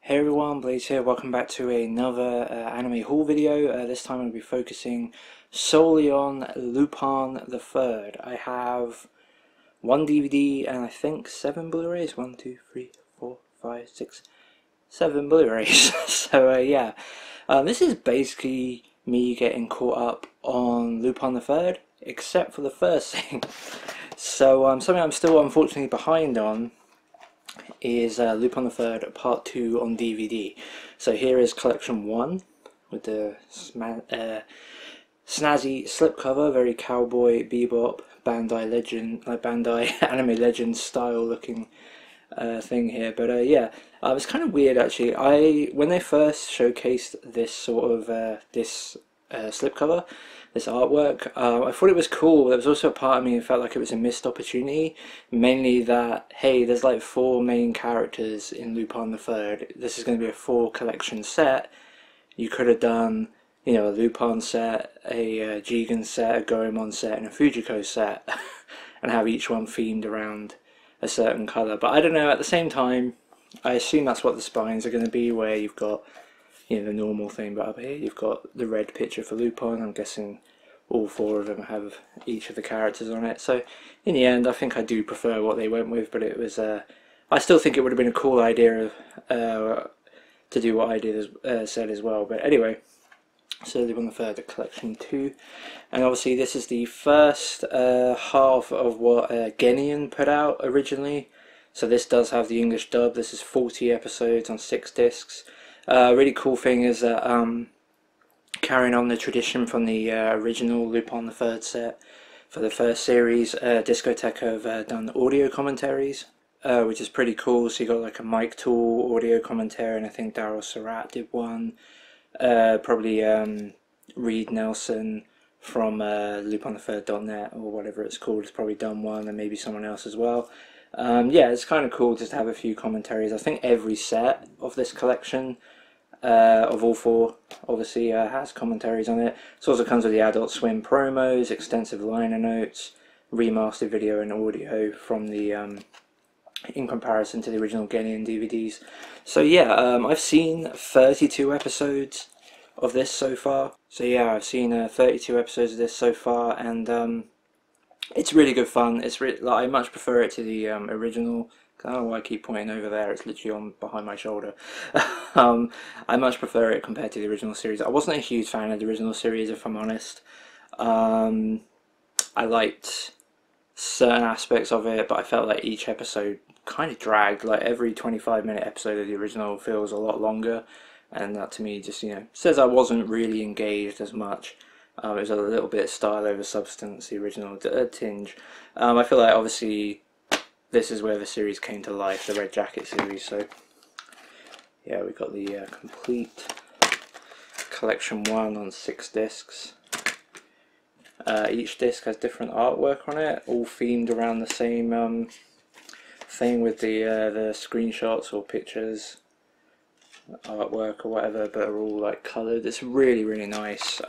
Hey everyone, Blaze here. Welcome back to another anime haul video. This time I'll be focusing solely on Lupin III. I have one DVD and I think 7 Blu-rays. 1, 2, 3, 4, 5, 6, 7 Blu-rays. So yeah, this is basically me getting caught up on Lupin III, except for the first thing. So something I'm still unfortunately behind on is Lupin III Part 2 on DVD. So here is Collection 1 with the snazzy slipcover, very cowboy bebop, Bandai legend, like Bandai anime legend style looking thing here. But yeah, it's kind of weird actually. When they first showcased this sort of slipcover, this artwork, I thought it was cool. There was also a part of me that felt like it was a missed opportunity, mainly that, hey, there's like 4 main characters in Lupin III. This is going to be a 4 collection set. You could have done, you know, a Lupin set, a Jigen set, a Goemon set, and a Fujiko set, and have each one themed around a certain colour. But I don't know, at the same time, I assume that's what the spines are going to be, where you've got, you know, the normal thing, but up here you've got the red picture for Lupin. I'm guessing all 4 of them have each of the characters on it. So in the end, I think I do prefer what they went with, but it was I still think it would have been a cool idea to do what I did said as well. But anyway, so Lupin III Collection 2, and obviously this is the first half of what Genion put out originally. So this does have the English dub. This is 40 episodes on 6 discs. Really cool thing is that carrying on the tradition from the original Lupin III set for the first series, Discotek have done audio commentaries, which is pretty cool. So you got like a Mike Tool audio commentary, and I think Daryl Surratt did one. Probably Reed Nelson from LupinTheThird.net or whatever it's called has probably done one, and maybe someone else as well. Yeah, it's kind of cool just to have a few commentaries. I think every set of this collection, of all 4, obviously has commentaries on it. It also comes with the Adult Swim promos, extensive liner notes, remastered video and audio from the in comparison to the original Genion DVDs. So yeah, I've seen 32 episodes of this so far. So yeah, I've seen 32 episodes of this so far, and it's really good fun. It's really, like, I much prefer it to the original. I don't know why I keep pointing over there, it's literally on behind my shoulder. I much prefer it compared to the original series. I wasn't a huge fan of the original series, if I'm honest. I liked certain aspects of it, but I felt like each episode kind of dragged. Like every 25-minute episode of the original feels a lot longer, and that to me just, you know, says I wasn't really engaged as much. It was a little bit style over substance, the original tinge. I feel like obviously this is where the series came to life, the Red Jacket series. So yeah, we got the complete Collection 1 on 6 discs. Each disc has different artwork on it, all themed around the same thing, with the screenshots or pictures, artwork or whatever, but are all like coloured. It's really, really nice.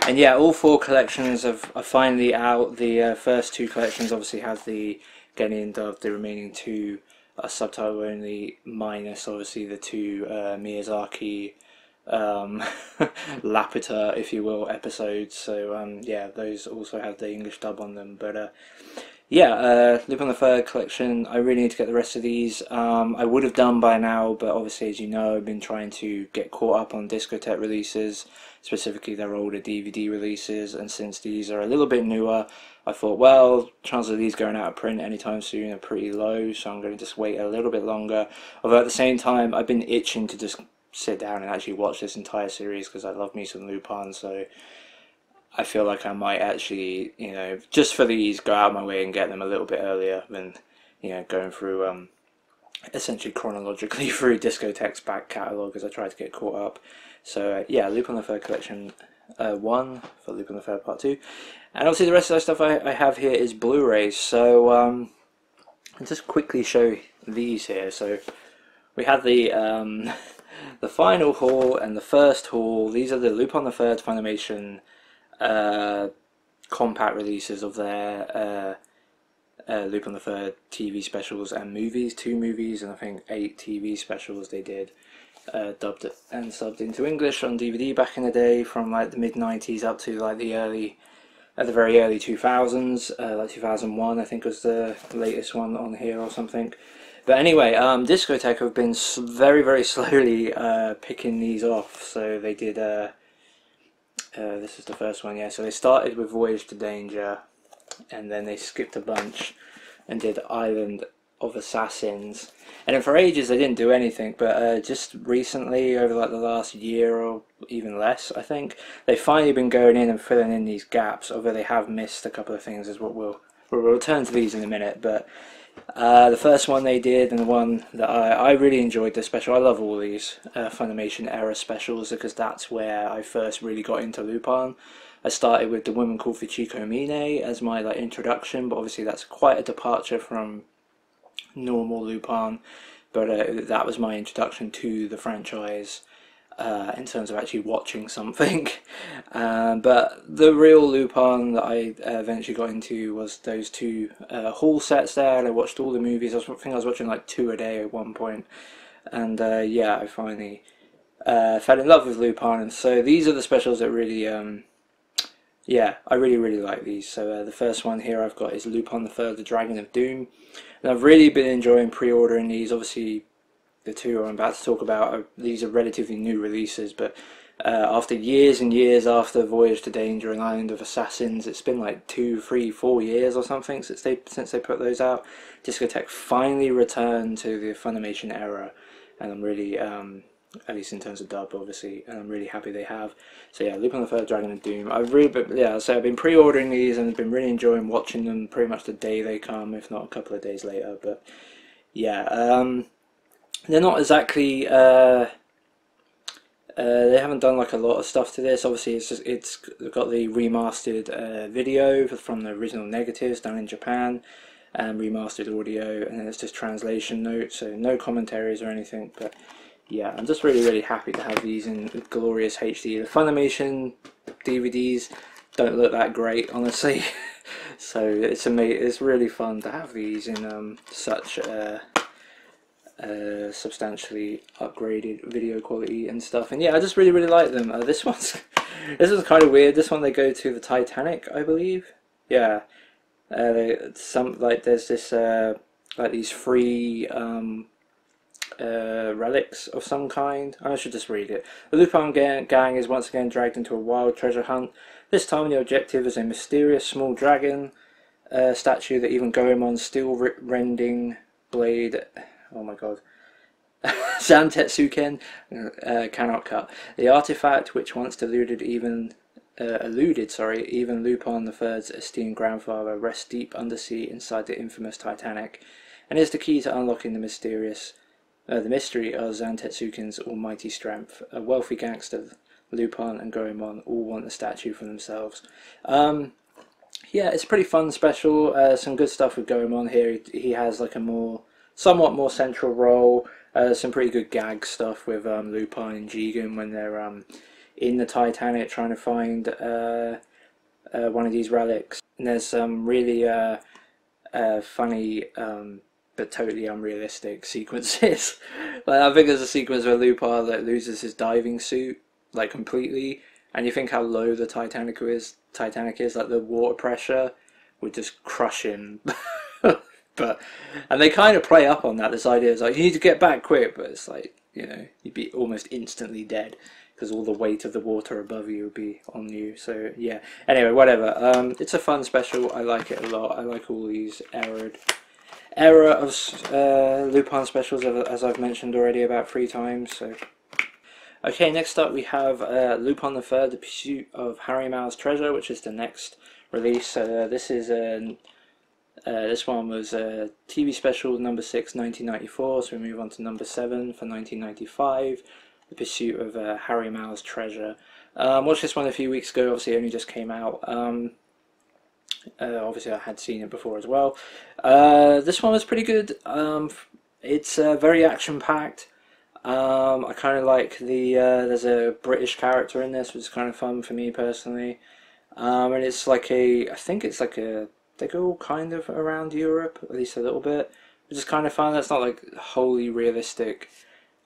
And yeah, all 4 collections are finally out. The first 2 collections obviously have the Genion dub, the remaining 2 are subtitle only, minus obviously the 2 Miyazaki Laputa, if you will, episodes. So yeah, those also have the English dub on them. But yeah, Lupin III collection, I really need to get the rest of these. I would have done by now, but obviously, as you know, I've been trying to get caught up on Discotek releases, specifically their older DVD releases, and since these are a little bit newer, I thought, well, chances of these going out of print anytime soon are pretty low, so I'm going to just wait a little bit longer. Although at the same time, I've been itching to just sit down and actually watch this entire series, because I love me some Lupin, so I feel like I might actually, you know, just for these, go out of my way and get them a little bit earlier than, you know, going through essentially chronologically through Discotek's back catalogue as I try to get caught up. So yeah, Lupin III Collection 1 for Lupin III Part 2. And obviously the rest of the stuff I have here is Blu-rays. So I'll just quickly show these here. So we have the the final haul and the first haul. These are the Lupin III Funimation compact releases of their Lupin the Third TV specials and movies, 2 movies, and I think 8 TV specials they did, dubbed and subbed into English on DVD back in the day, from like the mid-90s up to like the very early 2000s, like 2001 I think was the latest one on here or something. But anyway, Discotek have been very, very slowly picking these off. So they did, this is the first one, yeah. So they started with Voyage to Danger, and then they skipped a bunch and did Island of Assassins. And then for ages they didn't do anything, but just recently, over like the last year or even less, I think, they've finally been going in and filling in these gaps, although they have missed a couple of things, as what we'll return to these in a minute. But the first one they did, and the one that I really enjoyed, this special. I love all these Funimation era specials, because that's where I first really got into Lupin. I started with The Woman Called Fujiko Mine as my like introduction, but obviously that's quite a departure from normal Lupin. But that was my introduction to the franchise in terms of actually watching something. But the real Lupin that I eventually got into was those 2 haul sets there, and I watched all the movies. I think I was watching like 2 a day at one point, and yeah, I finally fell in love with Lupin. And so these are the specials that really, yeah, I really like these. So the first one here I've got is Lupin III, the Dragon of Doom, and I've really been enjoying pre-ordering these. Obviously the 2 I'm about to talk about, these are relatively new releases, but after years and years after Voyage to Danger and Island of Assassins, it's been like 2, 3, 4 years or something since they put those out. Discotek finally returned to the Funimation era, and I'm really, at least in terms of dub, obviously, and I'm really happy they have. So yeah, Lupin the Third, Dragon of Doom. I've been pre-ordering these and I've been really enjoying watching them pretty much the day they come, if not a couple of days later. But yeah, they're not exactly. They haven't done like a lot of stuff to this. Obviously, it's got the remastered video from the original negatives done in Japan, and remastered audio, and then it's just translation notes, so no commentaries or anything. But yeah, I'm just really happy to have these in glorious HD. The Funimation DVDs don't look that great, honestly. So it's amazing. It's really fun to have these in such substantially upgraded video quality and stuff. And yeah, I just really like them. This one's kind of weird. This one they go to the Titanic, I believe. Yeah, there's this like these free relics of some kind. I should just read it. The Lupin gang is once again dragged into a wild treasure hunt. This time the objective is a mysterious small dragon statue that even Goemon's steel-rending blade, oh my god, Zantetsuken cannot cut. The artifact, which once eluded even Lupin III's esteemed grandfather, rests deep undersea inside the infamous Titanic, and is the key to unlocking the mystery of Zantetsuken's almighty strength. A wealthy gangster, Lupin and Goemon all want the statue for themselves. Yeah, it's a pretty fun special. Some good stuff with Goemon here. He has like a somewhat more central role. Some pretty good gag stuff with Lupin and Jigen when they're in the Titanic trying to find one of these relics. And there's some really funny but totally unrealistic sequences. Like, I think there's a sequence where Lupin like loses his diving suit like completely, and you think how low the Titanic is. Like the water pressure would just crush him. And they kind of play up on that. This idea is like, you need to get back quick, but it's like, you know, you'd be almost instantly dead because all the weight of the water above you would be on you. So yeah. Anyway, whatever. It's a fun special. I like it a lot. I like all these era of Lupin specials, as I've mentioned already about 3 times. So okay, next up we have Lupin III: The Pursuit of Harimao's Treasure, which is the next release. This one was TV special number 6, 1994. So we move on to number 7 for 1995, The Pursuit of Harimao's Treasure. Watched this one a few weeks ago. Obviously, it only just came out. Obviously, I had seen it before as well. This one was pretty good. It's very action-packed. I kind of like there's a British character in this, which is kind of fun for me personally. And it's like I think it's like a they go all kind of around Europe, at least a little bit, which is kind of fun. That's not like wholly realistic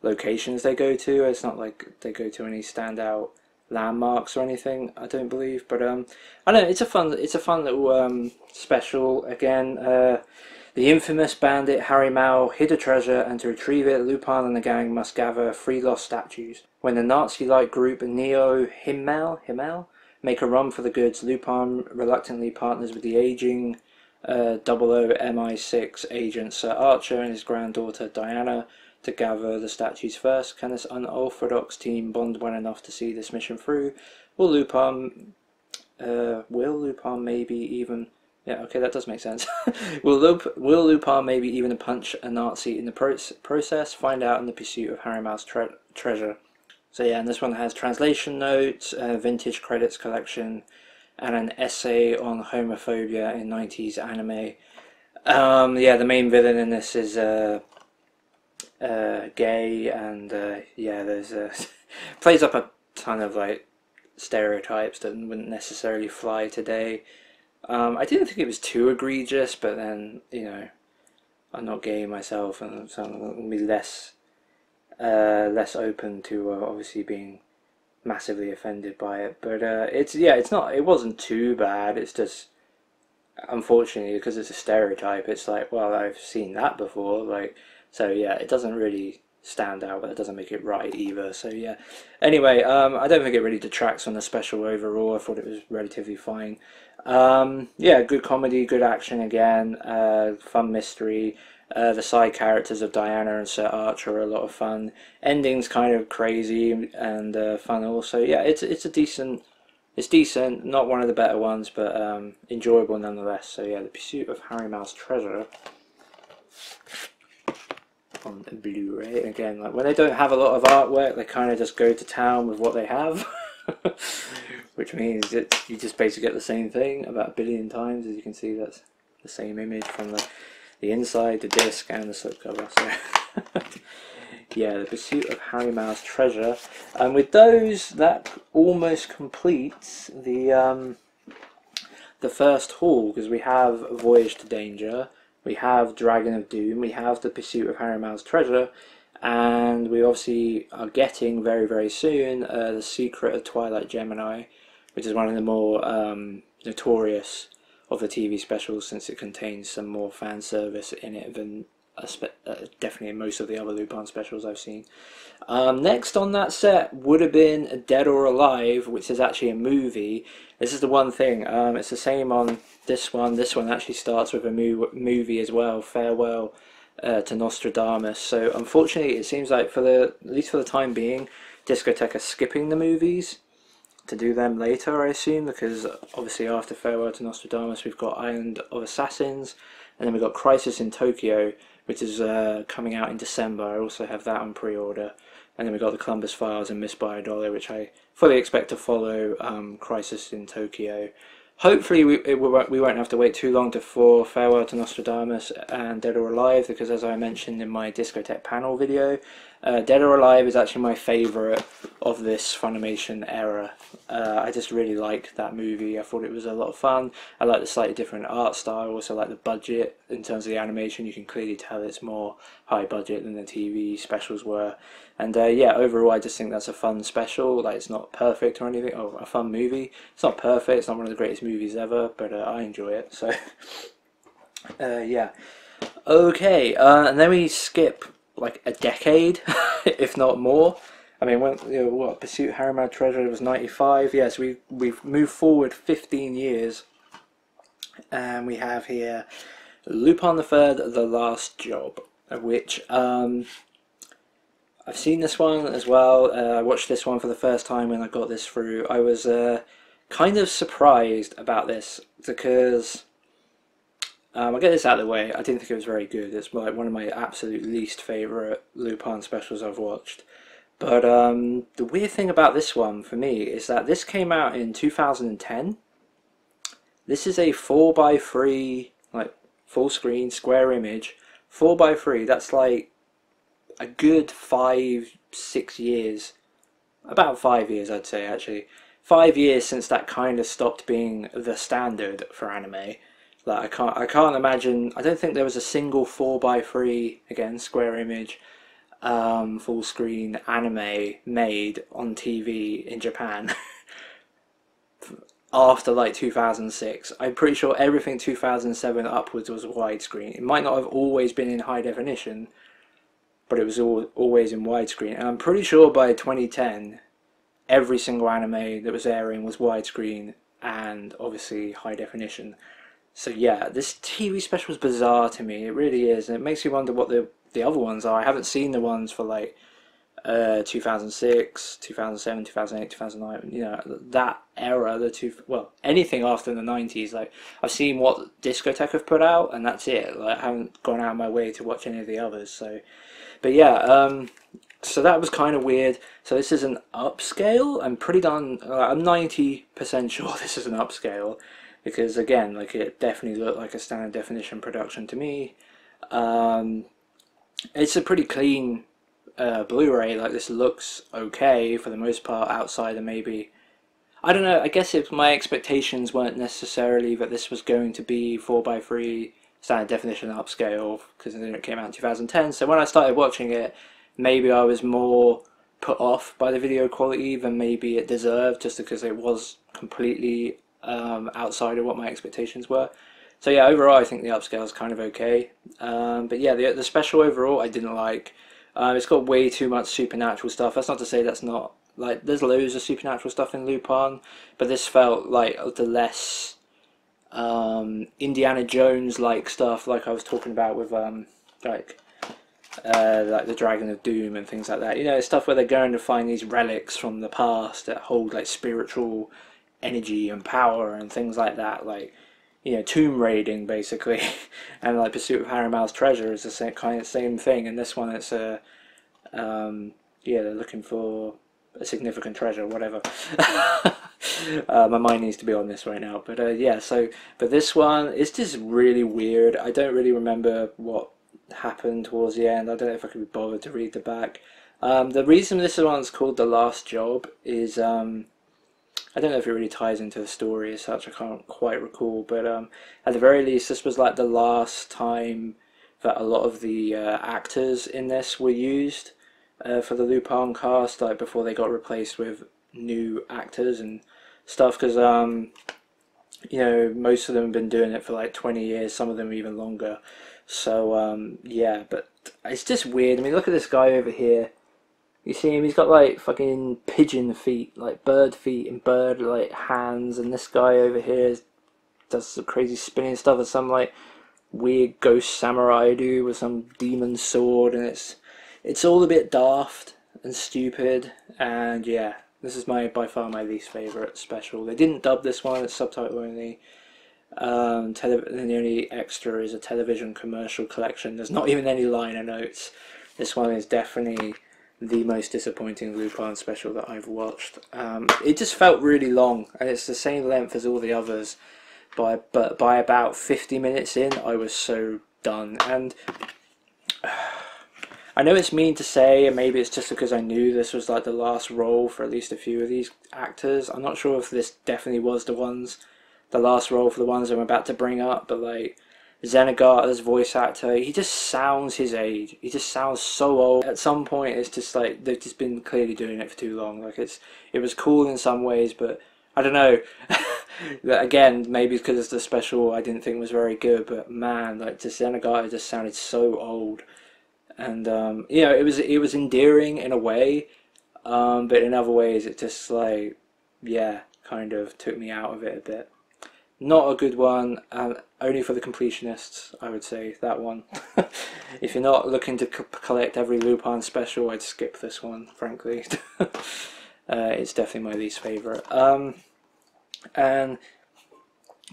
locations they go to. It's not like they go to any standout landmarks or anything, I don't believe. But I don't know, it's a fun little special. Again, the infamous bandit Harimao hid a treasure, and to retrieve it, Lupin and the gang must gather 3 lost statues. When the Nazi-like group Neo Himmel make a run for the goods, Lupin reluctantly partners with the aging 00 MI6 agent Sir Archer and his granddaughter Diana to gather the statues first. Can this unorthodox team bond well enough to see this mission through? Will Lupin maybe even... Yeah, okay, that does make sense. will Lupin maybe even punch a Nazi in the process? Find out in the pursuit of Harimao's treasure. So yeah, and this one has translation notes, vintage credits collection, and an essay on homophobia in 90s anime. Yeah, the main villain in this is gay, and yeah, there's plays up a ton of like stereotypes that wouldn't necessarily fly today. I didn't think it was too egregious, but then, you know, I'm not gay myself, and so I'm going to be less open to obviously being massively offended by it. But it wasn't too bad. It's just, unfortunately, because it's a stereotype, it's like, well, I've seen that before, like, so yeah, it doesn't really stand out, but it doesn't make it right either. So yeah, anyway, I don't think it really detracts from the special overall. I thought it was relatively fine. Yeah, good comedy, good action again, fun mystery. The side characters of Diana and Sir Archer are a lot of fun. Ending's kind of crazy and fun also. Yeah, it's decent, not one of the better ones, but enjoyable nonetheless. So yeah, The Pursuit of Harimao's Treasure on Blu-ray. Again, like when they don't have a lot of artwork, they kind of just go to town with what they have. Which means that you just basically get the same thing about 1 billion times. As you can see, that's the same image from the inside, the disc, and the slipcover. So yeah, The Pursuit of Harimao's Treasure. And with those, that almost completes the first haul, because we have Voyage to Danger, we have Dragon of Doom, we have The Pursuit of Harimao's Treasure, and we obviously are getting very, very soon The Secret of Twilight Gemini, which is one of the more notorious of the TV specials, since it contains some more fan service in it than definitely in most of the other Lupin specials I've seen. Next on that set would have been Dead or Alive, which is actually a movie. This is the one thing, it's the same on this one. This one actually starts with a movie as well, Farewell to Nostradamus. So unfortunately, it seems like at least for the time being, Discotek are skipping the movies to do them later, I assume, because obviously after Farewell to Nostradamus we've got Island of Assassins, and then we've got Crisis in Tokyo, which is coming out in December. I also have that on pre-order. And then we've got the Columbus Files and Missed by a Dollar, which I fully expect to follow Crisis in Tokyo. Hopefully we won't have to wait too long for Farewell to Nostradamus and Dead or Alive, because as I mentioned in my Discotek panel video, Dead or Alive is actually my favourite of this Funimation era. I just really liked that movie. I thought it was a lot of fun. I like the slightly different art style. Also like the budget in terms of the animation. You can clearly tell it's more high budget than the TV specials were. And yeah, overall I just think that's a fun special. Like, it's not perfect or anything, or a fun movie. It's not perfect, it's not one of the greatest movies ever, but I enjoy it. So yeah. Okay, and then we skip like a decade, if not more. I mean, when, you know, what, Pursuit Harimau Treasure was 95. Yes, we've moved forward 15 years, and we have here Lupin III: The Last Job, which I've seen this one as well. I watched this one for the first time when I got this through. I was kind of surprised about this because I'll get this out of the way. I didn't think it was very good. It's like one of my absolute least favourite Lupin specials I've watched. But the weird thing about this one for me is that this came out in 2010. This is a 4:3, like full screen, square image, 4:3. That's like a good 5-6 years, about 5 years I'd say actually. 5 years since that kind of stopped being the standard for anime. Like I can't imagine. I don't think there was a single 4:3 again Square Image full screen anime made on TV in Japan after like 2006. I'm pretty sure everything 2007 upwards was widescreen. It might not have always been in high definition, but it was always in widescreen. And I'm pretty sure by 2010, every single anime that was airing was widescreen and obviously high definition. So yeah, this TV special is bizarre to me. It really is, and it makes me wonder what the other ones are. I haven't seen the ones for like 2006, 2007, 2008, 2009. You know, that era. Well, anything after the 90s. Like I've seen what Discotek have put out, and that's it. Like I haven't gone out of my way to watch any of the others. So, but yeah. So that was kind of weird. So this is an upscale. I'm pretty done. I'm 90% sure this is an upscale. Because again, like it definitely looked like a standard definition production to me. It's a pretty clean Blu-ray. Like this looks okay for the most part, outside of maybe, I don't know. I guess if my expectations weren't necessarily that this was going to be 4:3 standard definition upscale, because it came out in 2010. So when I started watching it, maybe I was more put off by the video quality than maybe it deserved, just because it was completely outside of what my expectations were. So yeah, overall I think the upscale is kind of okay. But yeah, the special overall I didn't like. It's got way too much supernatural stuff. That's not to say that's not, like, there's loads of supernatural stuff in Lupin, but this felt like the less Indiana Jones like stuff, like I was talking about with like the Dragon of Doom and things like that. You know, stuff where they're going to find these relics from the past that hold like spiritual energy and power and things like that, like, you know, tomb raiding basically. And like Pursuit of Harimao's Treasure is the same thing. And this one, it's a yeah, they're looking for a significant treasure, whatever. My mind needs to be on this right now, but yeah. So, but this one, it's just really weird. I don't really remember what happened towards the end. I don't know if I could be bothered to read the back. The reason this one's called The Last Job is I don't know if it really ties into the story as such. I can't quite recall, but at the very least, this was like the last time that a lot of the actors in this were used for the Lupin cast, like before they got replaced with new actors and stuff. Because you know, most of them have been doing it for like 20 years, some of them even longer. So yeah, but it's just weird. I mean, look at this guy over here. You see him, he's got like fucking pigeon feet, like bird feet and bird like hands, and this guy over here does some crazy spinning stuff with some like weird ghost samurai dude with some demon sword, and it's all a bit daft and stupid. And yeah, this is by far my least favourite special. They didn't dub this one, it's subtitle only. And the only extra is a television commercial collection. There's not even any liner notes. This one is definitely the most disappointing Lupin special that I've watched. It just felt really long, and it's the same length as all the others, but by about 50 minutes in I was so done. And I know it's mean to say, and maybe it's just because I knew this was like the last role for at least a few of these actors. I'm not sure if this definitely was the last role for the ones I'm about to bring up, but like Zenigata's voice actor, he just sounds his age. He just sounds so old. At some point, it's just like they've just been clearly doing it for too long. Like it was cool in some ways, but I don't know. Again, maybe because it's the special I didn't think was very good, but man, like just Zenigata just sounded so old. And you know, it was endearing in a way, but in other ways, it just like, yeah, kind of took me out of it a bit. Not a good one, and only for the completionists, I would say, that one. If you're not looking to collect every Lupin special, I'd skip this one, frankly. It's definitely my least favourite. And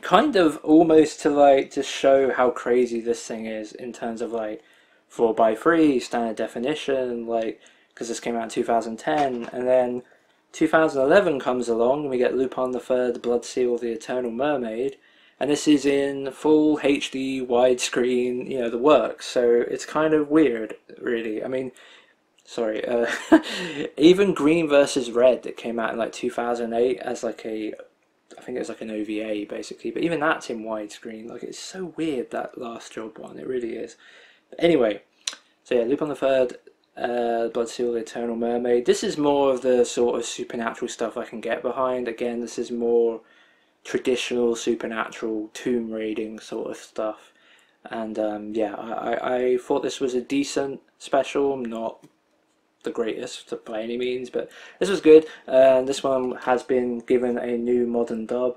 kind of almost to like to show how crazy this thing is in terms of like 4:3 standard definition, like, because this came out in 2010, and then 2011 comes along and we get Lupin III, The Blood Seal of the Eternal Mermaid, and this is in full HD widescreen, you know, the works. So it's kind of weird, really. I mean, sorry, even Green versus Red that came out in like 2008 as like I think think it's like an OVA basically, but even that's in widescreen. Like, it's so weird, that last job one, it really is. But anyway, so yeah, Lupin III, Blood Seal, the Eternal Mermaid. This is more of the sort of supernatural stuff I can get behind. Again, this is more traditional supernatural tomb raiding sort of stuff. And yeah, I thought this was a decent special, not the greatest by any means, but this was good. And this one has been given a new modern dub.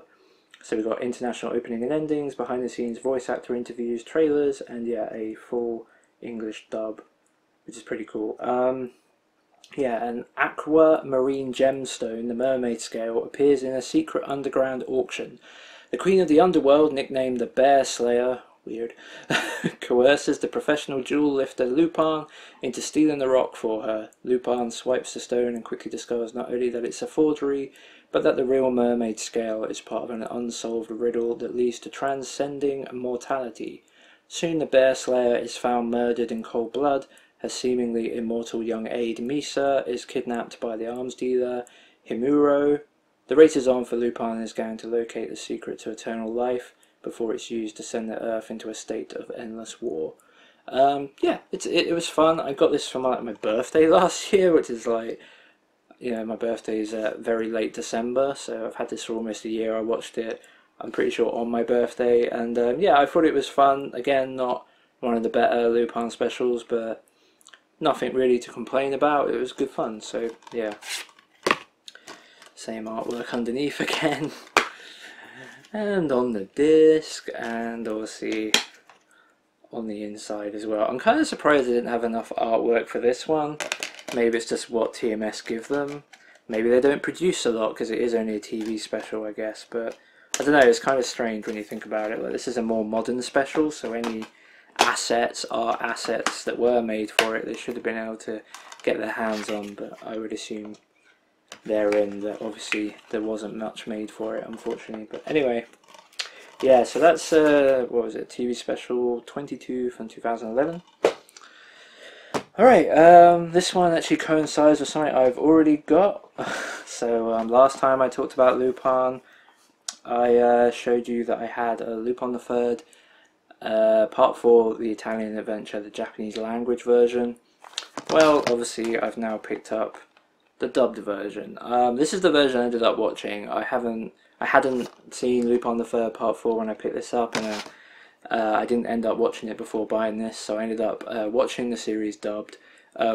So we've got international opening and endings, behind the scenes voice actor interviews, trailers, and yeah, a full English dub, which is pretty cool. Yeah, an aquamarine gemstone, the Mermaid scale, appears in a secret underground auction. The Queen of the Underworld, nicknamed the Bear Slayer, weird, coerces the professional jewel lifter Lupon into stealing the rock for her. Lupon swipes the stone and quickly discovers not only that it's a forgery, but that the real mermaid scale is part of an unsolved riddle that leads to transcending mortality. Soon the Bear Slayer is found murdered in cold blood. Her seemingly immortal young aide Misa is kidnapped by the arms dealer Himuro. The race is on for Lupin and his gang to locate the secret to eternal life before it's used to send the Earth into a state of endless war. Yeah, it was fun. I got this for my birthday last year, which is like, you know, my birthday is very late December, so I've had this for almost a year. I watched it, I'm pretty sure, on my birthday, and yeah, I thought it was fun. Again, not one of the better Lupin specials, but nothing really to complain about. It was good fun, so yeah. Same artwork underneath again. And on the disc, and obviously on the inside as well. I'm kind of surprised I didn't have enough artwork for this one. Maybe it's just what TMS give them. Maybe they don't produce a lot because it is only a TV special, I guess. But I don't know, it's kind of strange when you think about it. Like, this is a more modern special, so any assets are assets that were made for it. They should have been able to get their hands on, but I would assume therein that obviously there wasn't much made for it, unfortunately. But anyway, yeah, so that's what was it, TV special 22 from 2011. Alright, this one actually coincides with something I've already got. So last time I talked about Lupin, I showed you that I had a Lupin III Part 4, the Italian Adventure, the Japanese language version. Well, obviously I've now picked up the dubbed version. This is the version I ended up watching. I hadn't seen Lupin III Part 4 when I picked this up, and I didn't end up watching it before buying this, so I ended up watching the series dubbed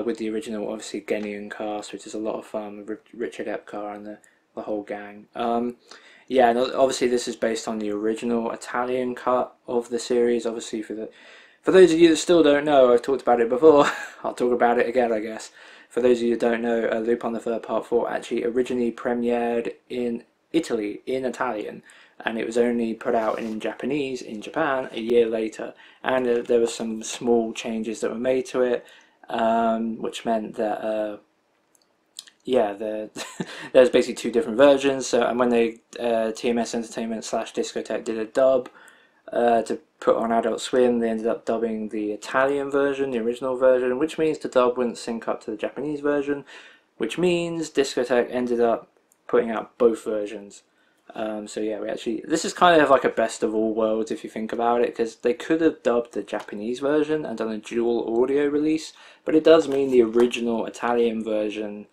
with the original, obviously, Genian cast, which is a lot of fun with Richard Epcar and the whole gang. Yeah, and obviously this is based on the original Italian cut of the series. Obviously, for those of you that still don't know, I've talked about it before. I'll talk about it again, I guess. For those of you that don't know, Lupin III Part 4 actually originally premiered in Italy in Italian, and it was only put out in Japanese in Japan a year later. And there were some small changes that were made to it, which meant that yeah, there's basically two different versions. So, and when they TMS Entertainment / Discotek did a dub to put on Adult Swim, they ended up dubbing the Italian version, the original version, which means the dub wouldn't sync up to the Japanese version, which means Discotek ended up putting out both versions. So yeah, this is kind of like a best of all worlds if you think about it, because they could have dubbed the Japanese version and done a dual audio release, but it does mean the original Italian version,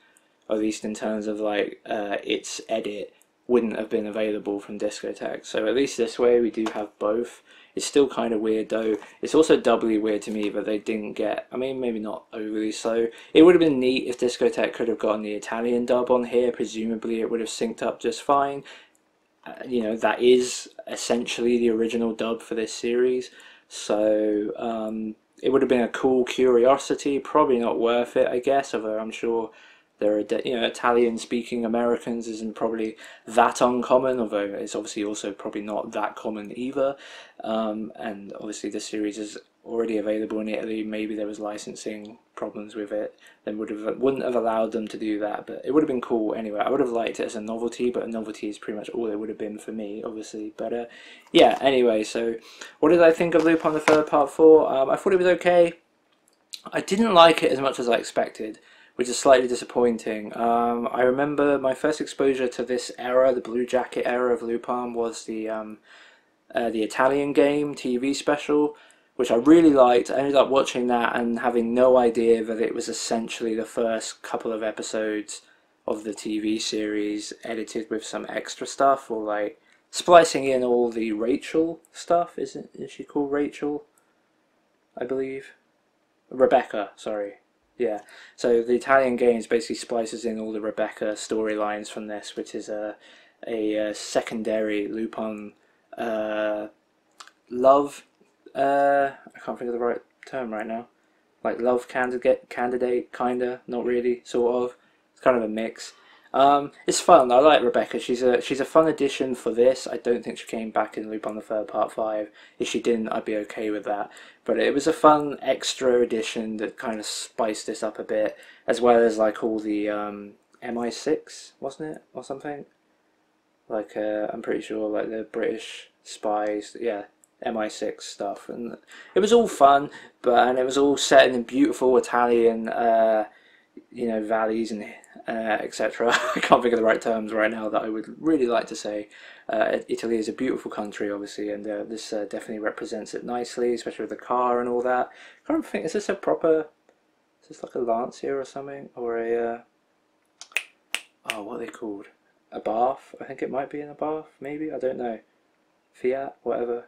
at least in terms of like its edit, wouldn't have been available from Discotek. So at least this way we do have both. It's still kind of weird though. It's also doubly weird to me that they didn't get, I mean, maybe not overly so. It would have been neat if Discotek could have gotten the Italian dub on here. Presumably it would have synced up just fine. You know, that is essentially the original dub for this series. So it would have been a cool curiosity. Probably not worth it, I guess, although I'm sure there are, Italian-speaking Americans isn't probably that uncommon, although it's obviously also probably not that common either. And obviously this series is already available in Italy. Maybe there was licensing problems with it that wouldn't have allowed them to do that, but it would have been cool anyway. I would have liked it as a novelty, but a novelty is pretty much all it would have been for me, obviously. But yeah, anyway, so what did I think of Lupin III Part 4? I thought it was okay. I didn't like it as much as I expected, which is slightly disappointing. I remember my first exposure to this era, the Blue Jacket era of Lupin, was the Italian Game TV special, which I really liked. I ended up watching that and having no idea that it was essentially the first couple of episodes of the TV series edited with some extra stuff, or like splicing in all the Rachel stuff. Is she called Rachel? I believe. Rebecca, sorry. Yeah. So the Italian Games basically splices in all the Rebecca storylines from this, which is a secondary Lupin love. I can't think of the right term right now. Like love candidate, kinda, not really, sort of. It's kind of a mix. It's fun. I like Rebecca. She's a fun addition for this. I don't think she came back in Lupin the Third Part 5. If she didn't, I'd be okay with that. But it was a fun extra addition that kind of spiced this up a bit, as well as like all the MI6, wasn't it, or something? Like I'm pretty sure like the British spies, yeah, MI6 stuff, and it was all fun, and it was all set in beautiful Italian, valleys and etc. I can't think of the right terms right now that I would really like to say. Italy is a beautiful country, obviously, and this definitely represents it nicely, especially with the car and all that. I can't think, is this a proper, is this like a Lancia or something, or a, oh, what are they called? A Bath? I think it might be in a Bath, maybe, I don't know. Fiat, whatever.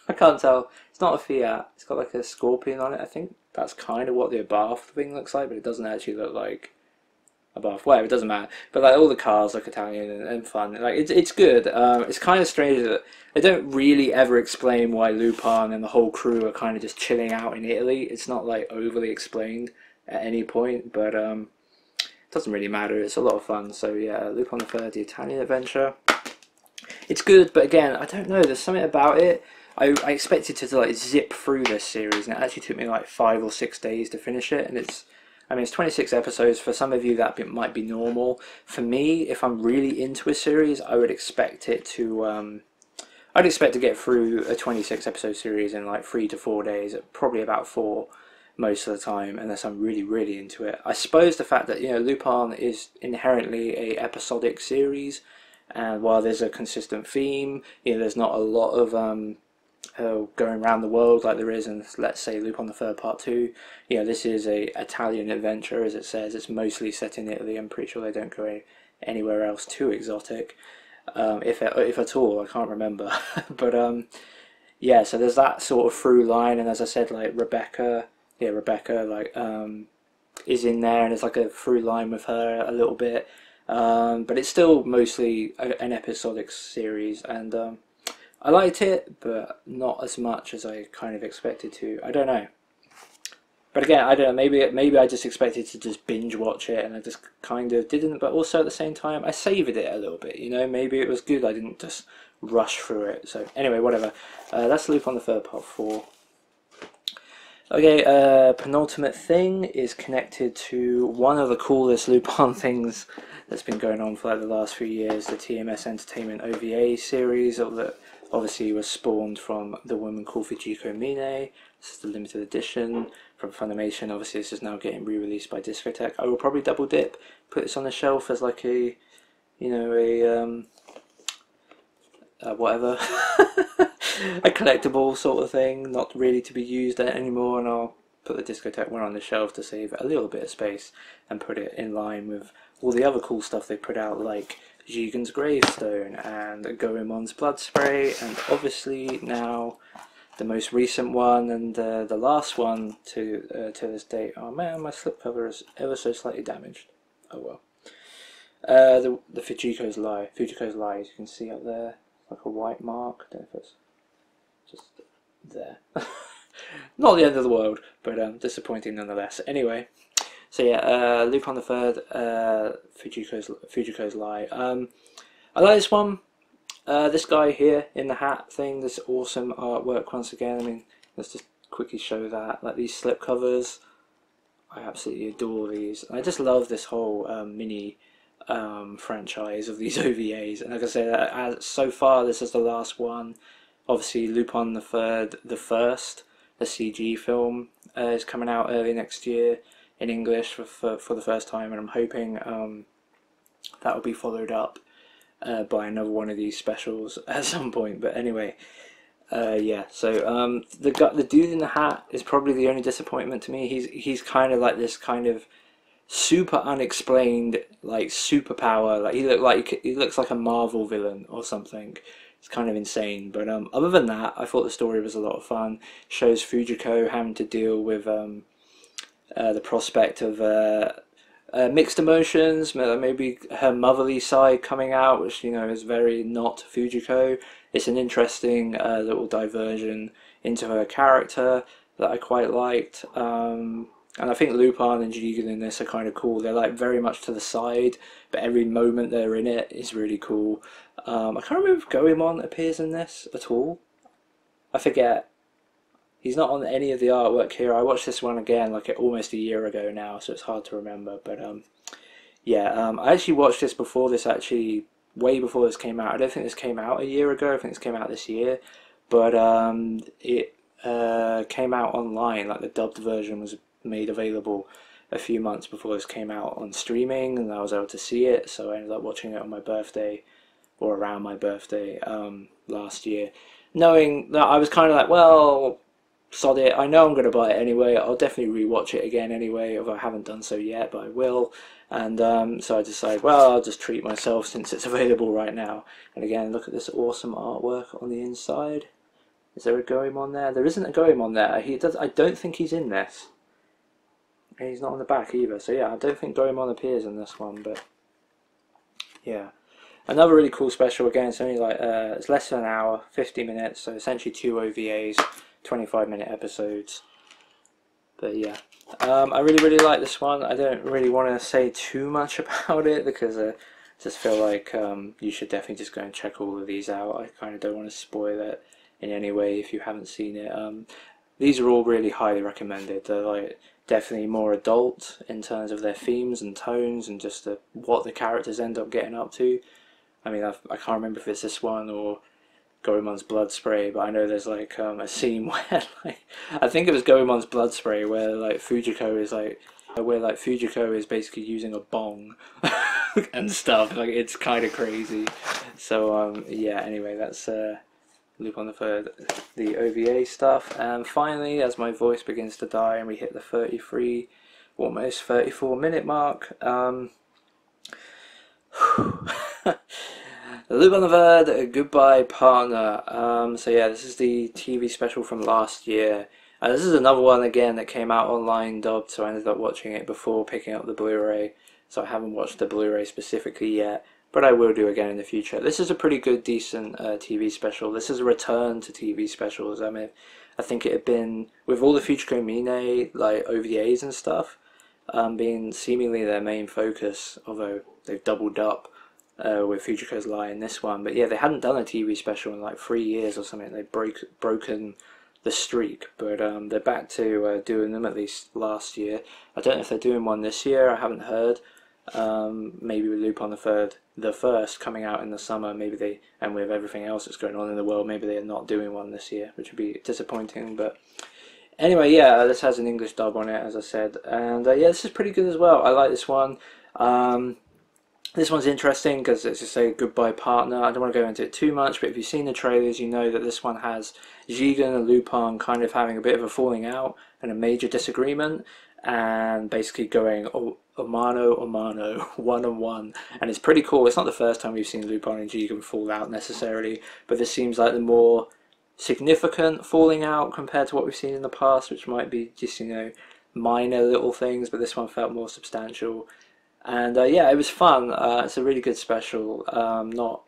I can't tell. It's not a Fiat, it's got like a scorpion on it. I think that's kind of what the Abarth thing looks like, but it doesn't actually look like Abarth. Whatever, it doesn't matter. But like all the cars look Italian and fun. Like it's good. It's kind of strange that they don't really ever explain why Lupin and the whole crew are kind of just chilling out in Italy. It's not like overly explained at any point, but it doesn't really matter. It's a lot of fun. So yeah, Lupin the Third, the Italian adventure. It's good, but again, I don't know. There's something about it. I expected to like zip through this series, and it actually took me like 5 or 6 days to finish it. And it's 26 episodes. For some of you, that might be normal. For me, if I'm really into a series, I would expect it to. I'd expect to get through a 26 episode series in like 3 to 4 days, probably about 4 most of the time, unless I'm really, really into it. I suppose the fact that Lupin is inherently a episodic series, and while there's a consistent theme, there's not a lot of going around the world like there is in, let's say, Lupin the Third Part 2. This is a Italian adventure, as it says. It's mostly set in Italy. I'm pretty sure they don't go anywhere else too exotic, if at all. I can't remember. But yeah, so there's that sort of through line, and as I said, like Rebecca like is in there, and it's like a through line with her a little bit. But it's still mostly an episodic series, and I liked it, but not as much as I kind of expected to. I don't know. But again, I don't know, maybe I just expected to just binge watch it, and I just kind of didn't. But also at the same time, I savoured it a little bit, maybe it was good I didn't just rush through it. So anyway, whatever. That's Lupin the Third Part 4. Okay, penultimate thing is connected to one of the coolest Lupin things that's been going on for like the last few years, the TMS Entertainment OVA series that obviously was spawned from The Woman Called Fujiko Mine. This is the limited edition from Funimation. Obviously this is now getting re-released by Discotek. I will probably double dip, put this on the shelf as like a, whatever, a collectible sort of thing, not really to be used anymore, and I'll put the Discotek one on the shelf to save a little bit of space and put it in line with all the other cool stuff they put out, like Jigen's Gravestone and Goemon's Blood Spray, and obviously now the most recent one and the last one to this date. Oh man, my slipcover is ever so slightly damaged. Oh well. The Fujiko's Lie, as you can see up there, like a white mark. I don't know if it's just there. Not the end of the world, but disappointing nonetheless. Anyway. So yeah, Lupin the Third, Fujiko's Lie. I like this one. This guy here in the hat thing, this awesome artwork once again. Let's just quickly show that. Like these slip covers, I absolutely adore these. I just love this whole mini franchise of these OVAs. And like I said, so far this is the last one. Obviously, Lupin the Third, the first, the CG film is coming out early next year. in English for the first time, and I'm hoping that will be followed up by another one of these specials at some point. But anyway, yeah. So the dude in the hat is probably the only disappointment to me. He's kind of like this kind of super unexplained like superpower. Like he looks like a Marvel villain or something. It's kind of insane. But other than that, I thought the story was a lot of fun. Shows Fujiko having to deal with the prospect of mixed emotions, maybe her motherly side coming out, which, you know, is very not Fujiko. It's an interesting little diversion into her character that I quite liked. And I think Lupin and Jigen in this are kind of cool. They're like very much to the side, but every moment they're in it is really cool. I can't remember if Goemon appears in this at all. I forget. He's not on any of the artwork here. I watched this one again like almost a year ago now, so it's hard to remember. But yeah, I actually watched this before this actually, way before this came out. I don't think this came out a year ago. I think this came out this year. But it came out online, like the dubbed version was made available a few months before this came out on streaming, and I was able to see it, so I ended up watching it on my birthday, or around my birthday last year, knowing that I was kind of like, well, sod it, I know I'm going to buy it anyway, I'll definitely rewatch it again anyway, although I haven't done so yet, but I will. And so I decided, well, I'll just treat myself since it's available right now. And again, look at this awesome artwork on the inside. Is there a Goemon there? There isn't a Goemon there. I don't think he's in this. And he's not on the back either. So yeah, I don't think Goemon appears in this one, but yeah. Another really cool special, again, it's only like, it's less than an hour, 50 minutes, so essentially 2 OVAs, 25-minute episodes. But yeah, I really like this one. I don't really want to say too much about it, because I just feel like you should definitely just go and check all of these out. I kind of don't want to spoil it in any way if you haven't seen it. These are all really highly recommended. They're like definitely more adult in terms of their themes and tones and just what the characters end up getting up to. I mean, I can't remember if it's this one or Goemon's Blood Spray, but I know there's like a scene where like, I think it was Goemon's Blood Spray, where like Fujiko is basically using a bong and stuff. Like, it's kind of crazy. So yeah, anyway, that's Lupon III, the OVA stuff. And finally, as my voice begins to die and we hit the 33, almost 34-minute mark, Lupin III, Goodbye Partner. So yeah, this is the TV special from last year. This is another one again that came out online dubbed, so I ended up watching it before picking up the Blu-ray. So I haven't watched the Blu-ray specifically yet, but I will do again in the future. This is a pretty good, decent TV special. This is a return to TV specials. I mean, I think it had been, with all the Fujiko Mine like OVAs and stuff, being seemingly their main focus, although they've doubled up with Fujiko's Lie in this one. But yeah, they hadn't done a TV special in like 3 years or something. They'd broken the streak, but they're back to doing them, at least last year. I don't know if they're doing one this year, I haven't heard. Maybe with Lupon III, the first, coming out in the summer, maybe they, and with everything else that's going on in the world, maybe they're not doing one this year, which would be disappointing. But anyway, yeah, this has an English dub on it, as I said, and yeah, this is pretty good as well. I like this one. This one's interesting because it's just a Goodbye Partner. I don't want to go into it too much, but if you've seen the trailers, you know that this one has Jigen and Lupin kind of having a bit of a falling out and a major disagreement, and basically going mano a mano, one-on-one, and it's pretty cool. It's not the first time we've seen Lupin and Jigen fall out necessarily, but this seems like the more significant falling out compared to what we've seen in the past, which might be just, you know, minor little things, but this one felt more substantial. And yeah, it was fun. It's a really good special. Not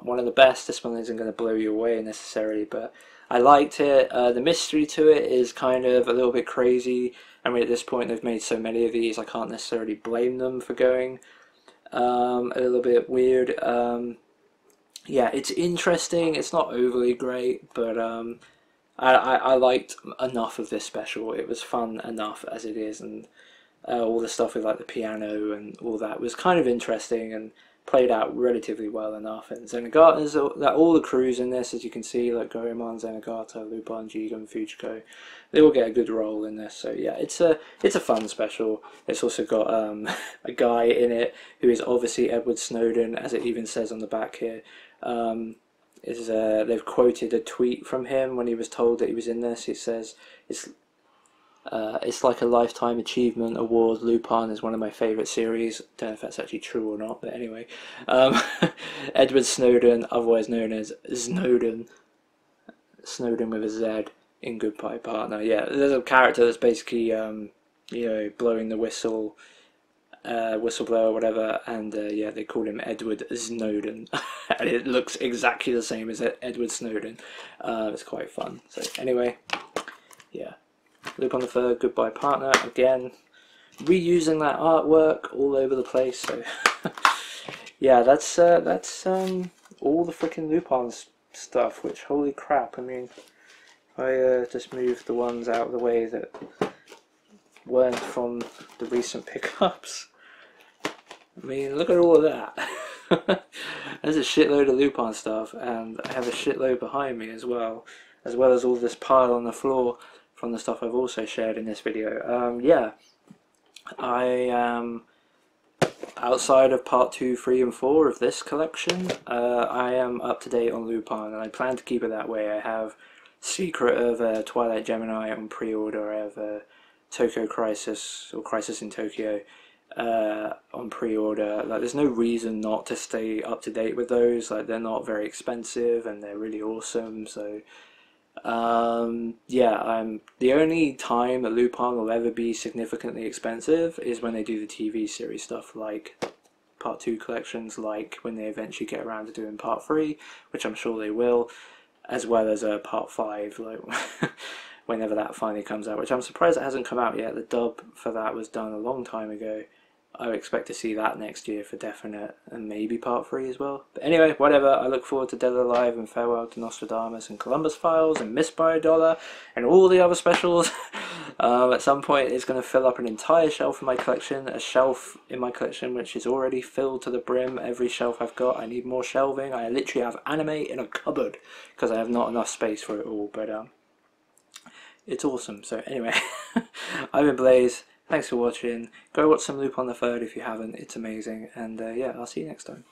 one of the best. This one isn't going to blow you away necessarily, but I liked it. The mystery to it is kind of a little bit crazy. I mean, at this point they've made so many of these, I can't necessarily blame them for going a little bit weird. Yeah, it's interesting. It's not overly great, but I liked enough of this special. It was fun enough as it is, and all the stuff with like the piano and all that was kind of interesting, and played out relatively well enough. And Zenigata's, all the crews in this, as you can see, like Goemon, Zenigata, Lupon, Jigen, Fujiko, they all get a good role in this. So yeah, it's a fun special. It's also got a guy in it who is obviously Edward Snowden, as it even says on the back here. They've quoted a tweet from him when he was told that he was in this. He says, it's like a lifetime achievement award. Lupin is one of my favourite series. Don't know if that's actually true or not, but anyway. Edward Snowden, otherwise known as Snowden with a Z in Goodbye Partner. Yeah, there's a character that's basically, you know, blowing the whistle, whistleblower or whatever, and yeah, they call him Edward Snowden, and it looks exactly the same as Edward Snowden. It's quite fun. So anyway, yeah. Lupin III, Goodbye Partner, again, reusing that artwork all over the place. So yeah, that's all the freaking Lupin stuff. Which, holy crap! I mean, I just moved the ones out of the way that weren't from the recent pickups. I mean, look at all of that. There's a shitload of Lupin stuff, and I have a shitload behind me as well as all this pile on the floor from the stuff I've also shared in this video. Yeah, I am, outside of part 2, 3 and 4 of this collection, I am up to date on Lupin, and I plan to keep it that way. I have Secret of Twilight Gemini on pre-order. I have Tokyo Crisis, or Crisis in Tokyo, on pre-order. Like, there's no reason not to stay up to date with those. Like, they're not very expensive and they're really awesome. So yeah, the only time that Lupin will ever be significantly expensive is when they do the TV series stuff, like part 2 collections, like when they eventually get around to doing part 3, which I'm sure they will, as well as part 5, like whenever that finally comes out, which I'm surprised it hasn't come out yet. The dub for that was done a long time ago. I would expect to see that next year for definite, and maybe part 3 as well. But anyway, whatever, I look forward to Dead or Alive and Farewell to Nostradamus and Columbus Files and Missed by a Dollar and all the other specials. At some point it's going to fill up an entire shelf in my collection, a shelf in my collection which is already filled to the brim. Every shelf I've got, I need more shelving. I literally have anime in a cupboard because I have not enough space for it all, but it's awesome. So anyway, I've been Blaze. Thanks for watching. Go watch some Lupin III if you haven't. It's amazing. And yeah, I'll see you next time.